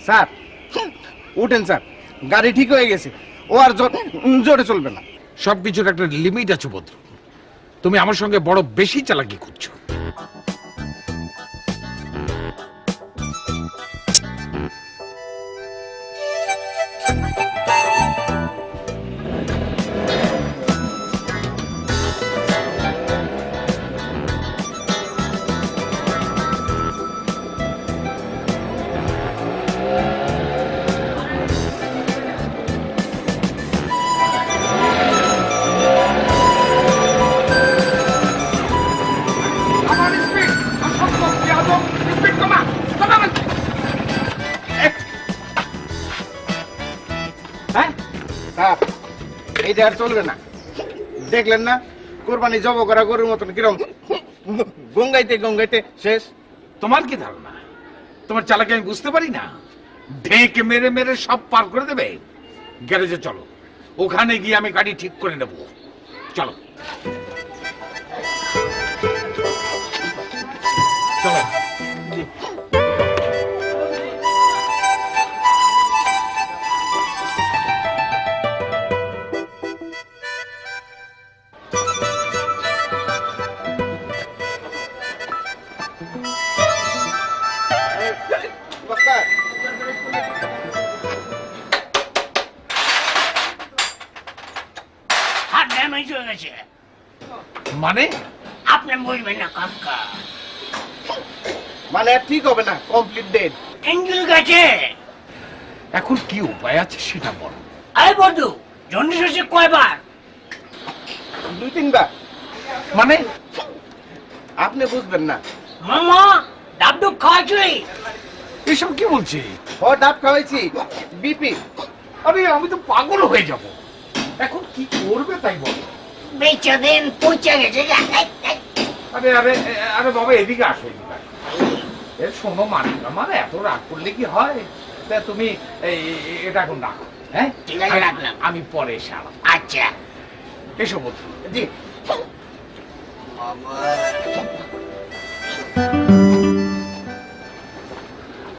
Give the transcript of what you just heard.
Sir উঠেন sir, গাড়ি ঠিক হয়ে গেছে, ও আর জোরে চলবে না। সবকিছুর একটা লিমিট আছে ভদ্র, তুমি আমার সঙ্গে বড় বেশি চালাকি করছো। স্যার এইটা আর চলবে না, দেখলেন না কোরবানি জব করা গরুর মতন কিরম গঙ্গাইতে গঙ্গাইতে শেষ। তোমার কি ধারণা তোমার চালাকি আমি বুঝতে পারি না? ঢেকে মেরে মেরে সব পার করে দেবে। গ্যারেজে চলো, ওখানে গিয়ে আমি গাড়ি ঠিক করে নেব। চলো চলো। মানে আপনি বলবেন না কাকা, মানে ঠিক হবে না, কমপ্লিট ডেট। ইঞ্জিল গেছে। এখন কি উপায় আছে সেটা বল। আরে বন্ধু, জন্ডিস হয়েছে কয়বার? 2-3 বার। মানে আপনি বুঝবেন না। মামা ডাবডুব খাওয়াচ্ছি। এসব কি বলছি? ও ডাব খাওয়াইছি, বিপি। আরে আমি তো পাগল হয়ে যাব। এখন কি করবে তাই বল। বেচা দেন, পচা গেছে। আরে আরে আরে বাবা এদিকে আসো, এদিকে আসো। এ শোনো মানিকা, মানে এত রাগ করলে কি হয়? তা তুমি এটা এখন রাখো। হ্যাঁ ঠিক আছে, রাখলাম। আমি পরে এসে আলাম। আচ্ছা এসো বলছি। জি।